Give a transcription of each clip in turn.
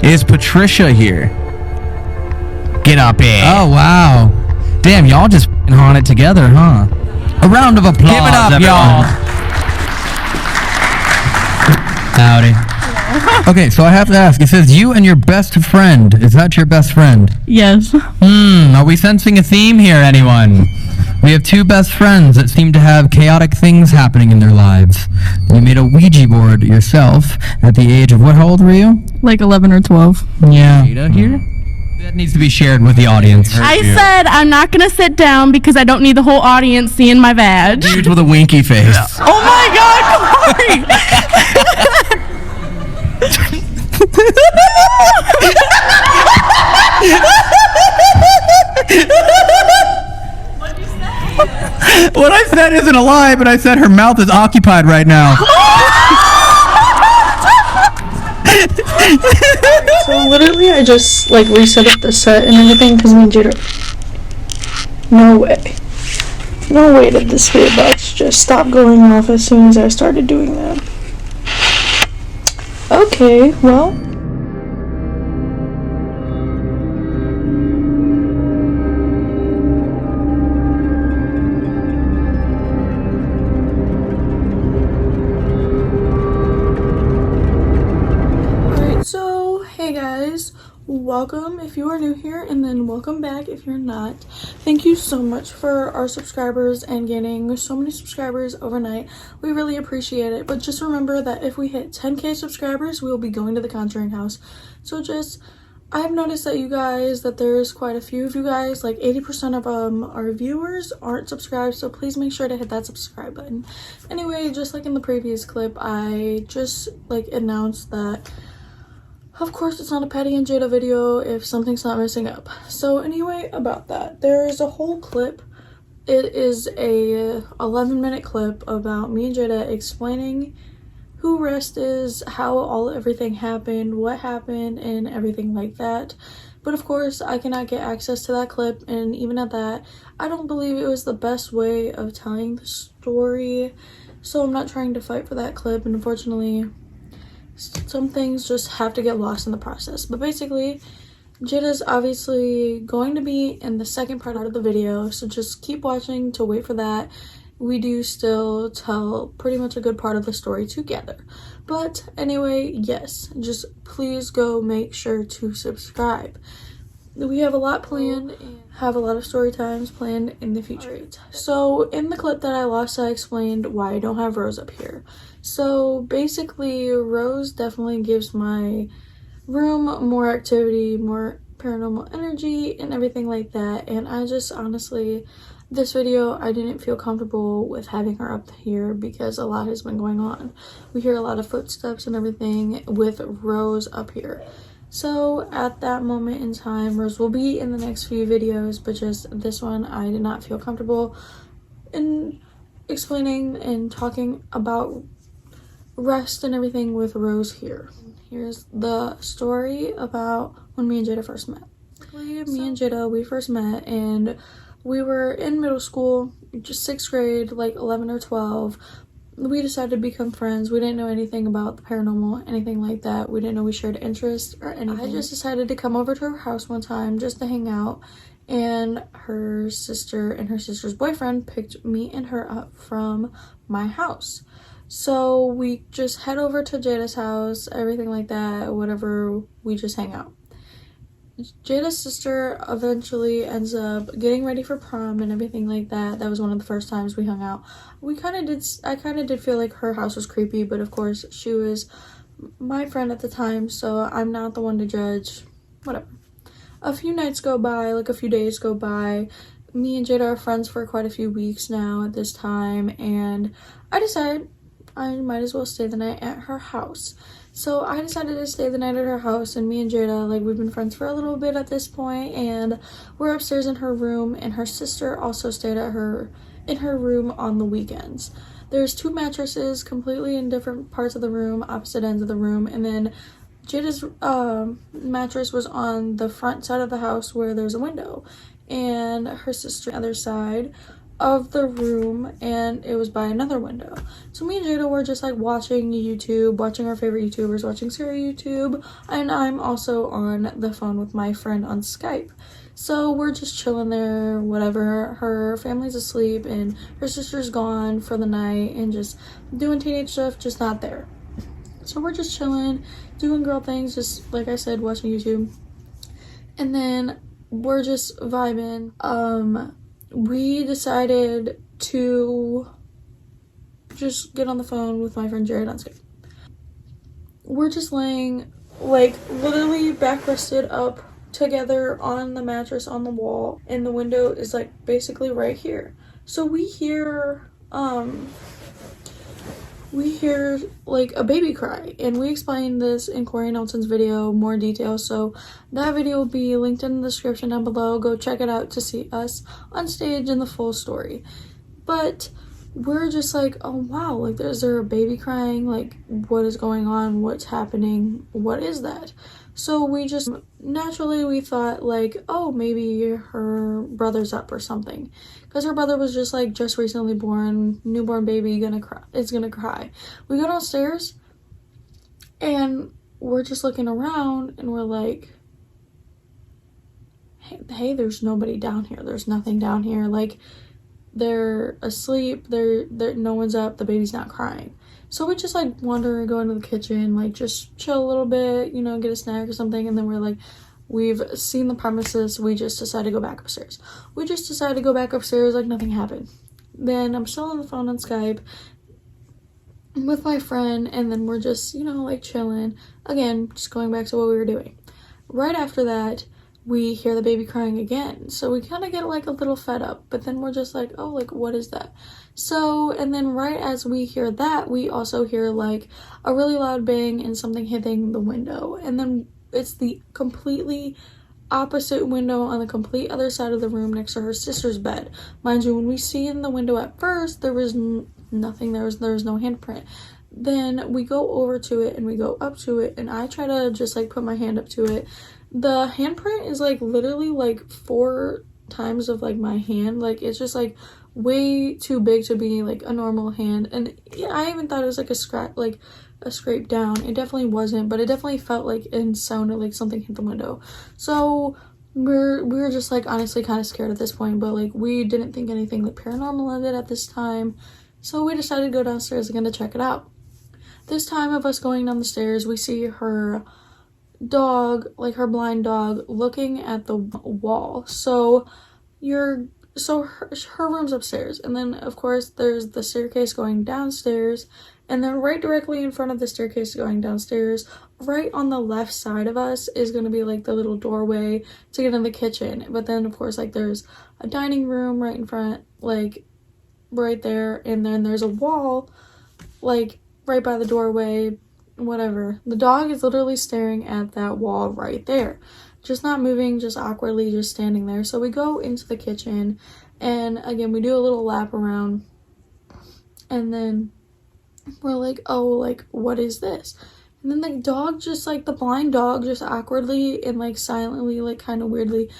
is Patricia here. Get up here. Oh, wow. Damn, y'all just haunt it together, huh? A round of applause. Give it up, everyone. y'all. Howdy. Okay, so I have to ask. It says you and your best friend. Is that your best friend? Yes. Are we sensing a theme here, anyone? We have two best friends that seem to have chaotic things happening in their lives. You made a Ouija board yourself at the age of, how old were you? Like 11 or 12. Yeah. Data here? That needs to be shared with the audience. I said I'm not going to sit down because I don't need the whole audience seeing my badge. Dude with a winky face. Oh my God, Corey! What I said isn't a lie, but I said her mouth is occupied right now. So literally I just like reset up the set and everything because me and Jada. No way did the spirit box just stop going off as soon as I started doing that. Okay, well. So, hey guys, welcome if you are new here, and then welcome back if you're not. Thank you so much for our subscribers and gaining so many subscribers overnight. We really appreciate it, but just remember that if we hit 10k subscribers, we will be going to the Conjuring house. So I've noticed that there's quite a few of you guys, like 80% of our viewers aren't subscribed, so please make sure to hit that subscribe button. Anyway, just like in the previous clip, I just announced that of course, it's not a Patty and Jada video if something's not messing up. So anyway, about that, there's a whole clip. It is a 11-minute clip about me and Jada explaining who Rest is, how everything happened, what happened, and everything like that. But of course, I cannot get access to that clip, and even at that, I don't believe it was the best way of telling the story. So I'm not trying to fight for that clip, and unfortunately, some things just have to get lost in the process. But basically, Jada's obviously going to be in the second part of the video, so just keep watching to wait for that. We do still tell pretty much a good part of the story together. But anyway, yes, just please go make sure to subscribe. We have a lot planned and have a lot of story times planned in the future. So in the clip that I lost, I explained why I don't have Rose up here. So basically, Rose definitely gives my room more activity, more paranormal energy, and everything like that. And I just honestly, this video, I didn't feel comfortable with having her up here because a lot has been going on. We hear a lot of footsteps and everything with Rose up here. So at that moment in time, Rose will be in the next few videos, but just this one, I did not feel comfortable in explaining and talking about Rest and everything with Rose here. Here's the story about when me and Jada first met. Me and Jada, we first met and we were in middle school, just 6th grade, like 11 or 12. We decided to become friends. We didn't know anything about the paranormal, anything like that. We didn't know we shared interests or anything. I just decided to come over to her house one time just to hang out, and her sister and her sister's boyfriend picked me and her up from my house. So we just head over to Jada's house, everything like that, whatever, we just hang out. Jada's sister eventually ends up getting ready for prom and everything like that. That was one of the first times we hung out. I kind of did feel like her house was creepy, but of course she was my friend at the time, so I'm not the one to judge, whatever. A few nights go by, like a few days go by. Me and Jada are friends for quite a few weeks now at this time, and I decided I might as well stay the night at her house. So I decided to stay the night at her house, and me and Jada, we've been friends for a little bit at this point, and we're upstairs in her room, and her sister also stayed in her room on the weekends. There's 2 mattresses completely in different parts of the room, opposite ends of the room, and then Jada's mattress was on the front side of the house where there's a window, and her sister on the other side. of the room, and it was by another window. So me and Jada were just like watching YouTube, watching our favorite YouTubers, watching Siri YouTube, and I'm also on the phone with my friend on Skype. So we're just chilling there, whatever. Her family's asleep and her sister's gone for the night and just doing teenage stuff, just not there. So we're just chilling, doing girl things, just like I said, watching YouTube. And then we're just vibing. We decided to just get on the phone with my friend Jared on Skype. We're just laying, like, literally backrested up together on the mattress on the wall, and the window is like basically right here. So we hear like a baby cry, and we explained this in Corey Nelson's video more detail, so that video will be linked in the description down below. Go check it out to see us on stage in the full story. But we're just like, oh wow, like is there a baby crying? Like, what is going on? What's happening? What is that? So we just naturally we thought like, oh, maybe her brother's up or something, because her brother was just like just recently born, newborn baby, gonna cry. We go downstairs and we're just looking around and we're like, hey, there's nobody down here. There's nothing down here. Like, they're asleep. They're no one's up. The baby's not crying. So we just like wander, go into the kitchen, like just chill a little bit, you know, get a snack or something. And then we're like, we've seen the premises. We just decided to go back upstairs. Like nothing happened. Then I'm still on the phone on Skype with my friend, and then we're just, you know, like chilling. Again, just going back to what we were doing. Right after that, we hear the baby crying again. So we kind of get like a little fed up, but then we're just like, oh, like what is that? So, and then right as we hear that, we also hear like a really loud bang and something hitting the window. And then it's the completely opposite window on the complete other side of the room next to her sister's bed. Mind you, when we see in the window at first, there was nothing, there was no handprint. Then we go over to it and we go up to it, and I try to just like put my hand up to it. The handprint is like literally like 4 times of like my hand. Like it's just like way too big to be like a normal hand. And yeah, I even thought it was like a scrape down. It definitely wasn't, but it definitely felt like and sounded like something hit the window. So we were just like honestly kind of scared at this point, but like we didn't think anything like paranormal of it at this time. So we decided to go downstairs again to check it out. This time of us going down the stairs, we see her dog, like her blind dog, looking at the wall. So her room's upstairs, and then of course there's the staircase going downstairs, and then right directly in front of the staircase going downstairs, right on the left side of us, is going to be like the little doorway to get in the kitchen. But then of course like there's a dining room right in front, like right there, and then there's a wall like right by the doorway, whatever. The dog is literally staring at that wall right there, just not moving, just awkwardly just standing there. So we go into the kitchen, and again we do a little lap around, and then we're like, oh, like what is this? And then the dog just like the blind dog just awkwardly and like silently, like kind of weirdly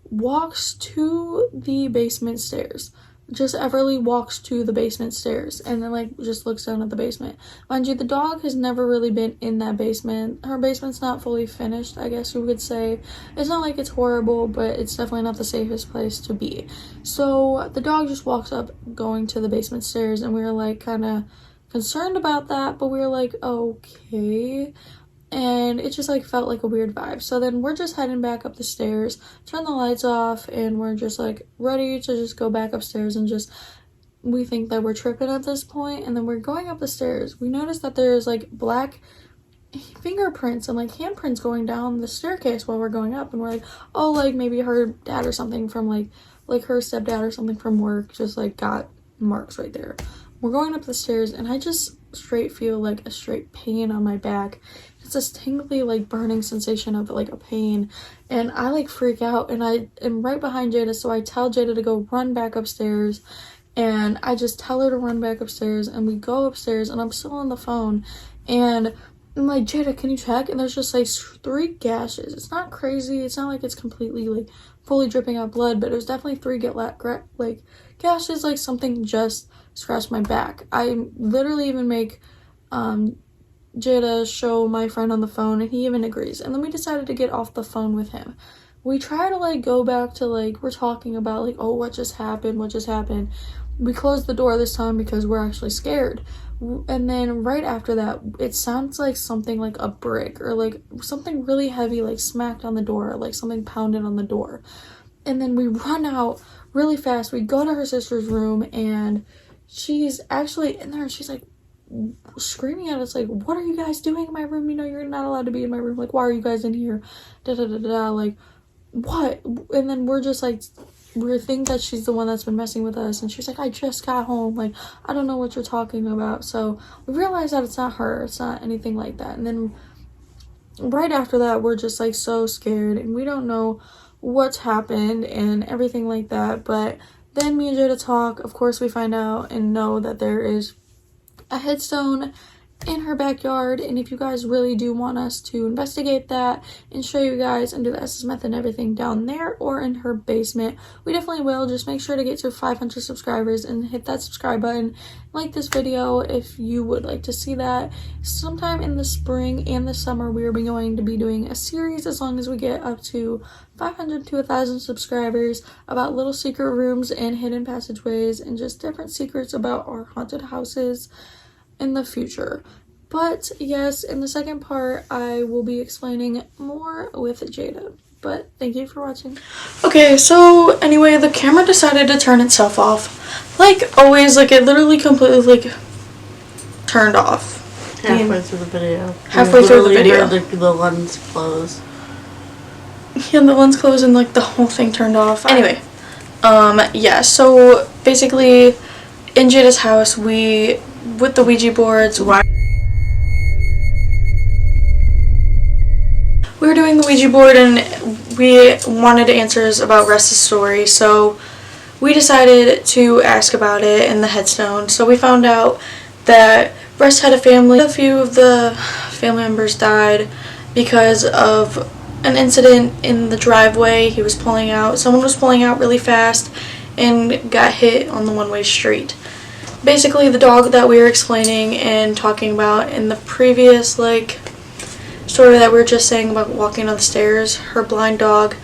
walks to the basement stairs. Just everly walks to the basement stairs, and then like just looks down at the basement. Mind you, the dog has never really been in that basement. Her basement's not fully finished, I guess you could say. It's not like it's horrible, but it's definitely not the safest place to be. So the dog just walks up going to the basement stairs, and we were like kind of concerned about that, but we were like, okay. And it just like felt like a weird vibe. So then we're just heading back up the stairs, turn the lights off, and we're just like ready to just go back upstairs, and just we think that we're tripping at this point. And then we're going up the stairs. We notice that there's like black fingerprints and like handprints going down the staircase while we're going up, and we're like, oh, like maybe her dad or something from like her stepdad or something from work just like got marks right there. We're going up the stairs, and I just straight feel like a straight pain on my back. It's this tingly like burning sensation of like a pain, and I like freak out, and I am right behind Jada, so I tell Jada to go run back upstairs, and I just tell her to run back upstairs, and we go upstairs, and I'm still on the phone, and I'm like, Jada, can you check? And there's just like 3 gashes. It's not crazy, it's not like it's completely like fully dripping out blood, but it was definitely 3 like gashes, like something just scratched my back. I literally even make Jada show my friend on the phone, and he even agrees. And then we decided to get off the phone with him. We try to like go back to like, we're talking about like, oh, what just happened. We closed the door this time because we're actually scared. And then right after that, it sounds like something like a brick or like something really heavy like smacked on the door, like something pounded on the door. And then we run out really fast. We go to her sister's room, and she's actually in there, and she's like screaming at us like, what are you guys doing in my room? You know, you're not allowed to be in my room. Like, why are you guys in here? Da da da da. Like, what? And then we're just like, we think that she's the one that's been messing with us, and she's like, I just got home, like, I don't know what you're talking about. So we realize that it's not her, it's not anything like that. And then right after that, we're just like so scared, and we don't know what's happened and everything like that. But then me and Jada talk. Of course, we find out and know that there is a headstone in her backyard, and if you guys really do want us to investigate that and show you guys and do the SS method and everything down there or in her basement, we definitely will. Just make sure to get to 500 subscribers and hit that subscribe button, like this video if you would like to see that. Sometime in the spring and the summer, we are going to be doing a series, as long as we get up to 500 to 1,000 subscribers, about little secret rooms and hidden passageways and just different secrets about our haunted houses in the future. But yes, in the second part, I will be explaining more with Jada. But thank you for watching. Okay, so anyway, the camera decided to turn itself off. Like always, like it literally completely like turned off. Halfway through the video. Halfway through the video. Heard the lens close. Yeah, the lens closed and like the whole thing turned off. Anyway, yeah, so basically in Jada's house, with the Ouija boards, we were doing the Ouija board, and we wanted answers about Russ's story, so we decided to ask about it in the headstone. So we found out that Russ had a family. A few of the family members died because of an incident in the driveway. He was pulling out, someone was pulling out really fast and got hit on the one-way street. Basically, the dog that we were explaining and talking about in the previous like story that we were just saying about walking on the stairs, her blind dog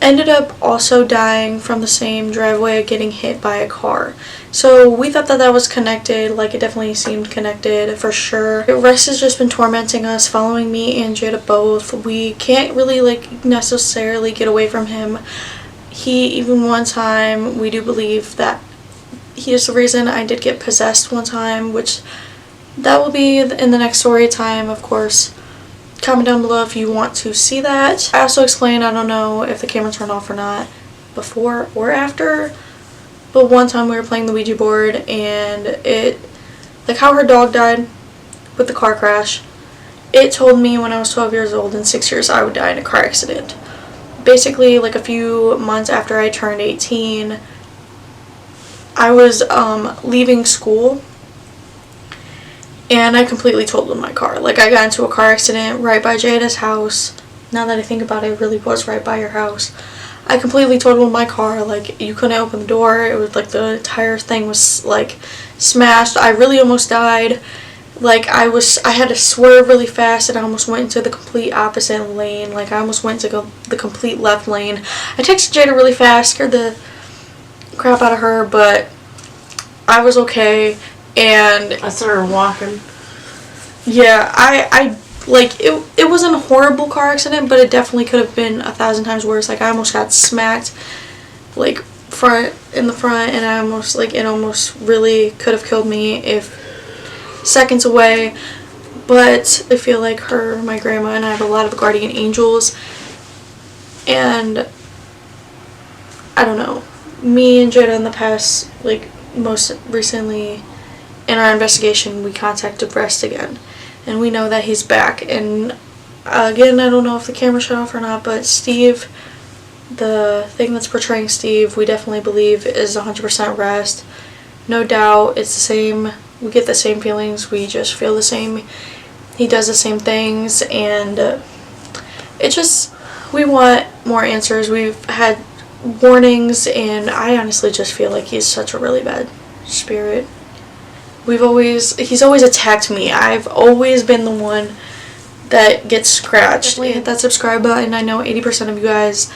ended up also dying from the same driveway, getting hit by a car. So we thought that that was connected. Like, it definitely seemed connected for sure. Russ has just been tormenting us, following me and Jada both. We can't really like necessarily get away from him. He, even one time, we do believe that he is the reason I did get possessed one time, which that will be in the next story time, of course. Comment down below if you want to see that. I also explained, I don't know if the camera turned off or not, before or after, but one time we were playing the Ouija board, and it, like how her dog died with the car crash, it told me when I was 12 years old in 6 years I would die in a car accident. Basically, like a few months after I turned 18, I was leaving school, and I completely totaled my car. Like, I got into a car accident right by Jada's house. Now that I think about it, it really was right by your house. I completely totaled my car. Like, you couldn't open the door. It was like the entire thing was like smashed. I really almost died. Like, I had to swerve really fast, and I almost went into the complete opposite lane. Like, I almost went to go the complete left lane. I texted Jada really fast, scared the crap out of her, but I was okay. And I started walking. Yeah, I like it wasn't a horrible car accident, but it definitely could have been 1,000 times worse. Like, I almost got smacked like in the front, and I almost, like, it almost really could have killed me if seconds away. But I feel like my grandma, and I have a lot of guardian angels, and I don't know, me and Jada in the past, like most recently in our investigation, we contacted Rest again, and we know that he's back. And again, I don't know if the camera shut off or not, but Steve, the thing that's portraying Steve, we definitely believe is 100% Rest. No doubt, it's the same. We get the same feelings. We just feel the same. He does the same things, and it just, we want more answers. We've had warnings, and I honestly just feel like he's such a really bad spirit. He's always attacked me. I've always been the one that gets scratched. Definitely hit that subscribe button. I know 80% of you guys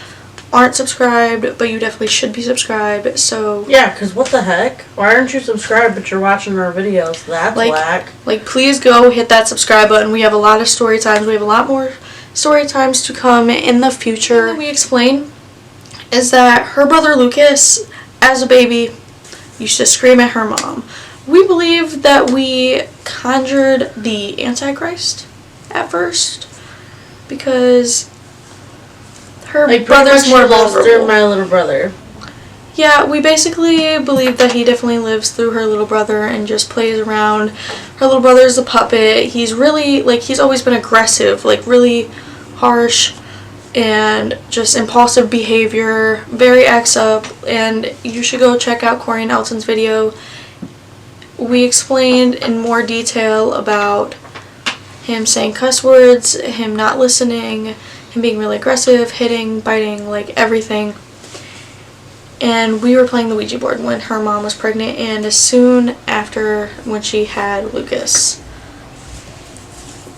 aren't subscribed, but you definitely should be subscribed. So yeah, because what the heck? Why aren't you subscribed but you're watching our videos? That's whack. Like, please go hit that subscribe button. We have a lot of story times. We have a lot more story times to come in the future. What we explain is that her brother Lucas, as a baby, used to scream at her mom. We believe that we conjured the Antichrist at first because her brother's more vulnerable. My little brother. Yeah, we basically believe that he definitely lives through her little brother and just plays around. Her little brother's a puppet. He's really, he's always been aggressive, really harsh and just impulsive behavior, very acts up, and you should go check out Corey and Elton's video. We explained in more detail about him saying cuss words, him not listening, him being really aggressive, hitting, biting, everything. And we were playing the Ouija board when her mom was pregnant and as soon after when she had Lucas.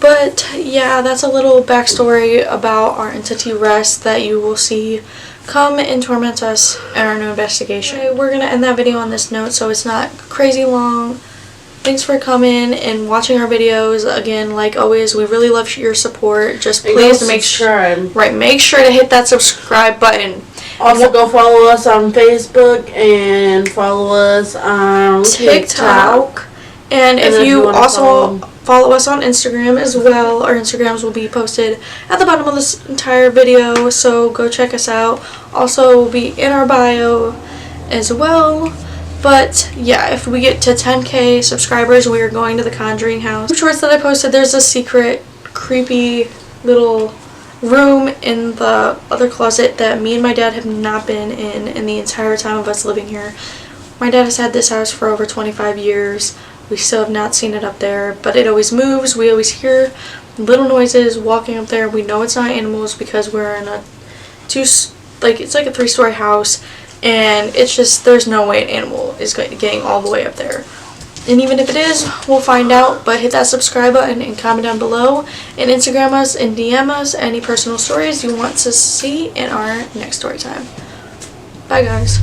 But yeah, that's a little backstory about our entity rest that you will see come and torment us in our new investigation. Okay, we're going to end that video on this note so it's not crazy long. Thanks for coming and watching our videos. Again, like always, we really love your support. Just please make sure to hit that subscribe button. Also, go follow us on Facebook and follow us on TikTok. And if you also follow us on Instagram as well, our Instagrams will be posted at the bottom of this entire video, so go check us out. Also, will be in our bio as well. But yeah, if we get to 10K subscribers, we are going to the Conjuring house. The shorts that I posted, there's a secret, creepy little room in the other closet that me and my dad have not been in the entire time of us living here. My dad has had this house for over 25 years. We still have not seen it up there, but it always moves. We always hear little noises walking up there. We know it's not animals because we're in it's like a 3-story house, and it's just, there's no way an animal is getting all the way up there. And even if it is, we'll find out. But hit that subscribe button and comment down below and Instagram us and DM us any personal stories you want to see in our next story time. Bye guys.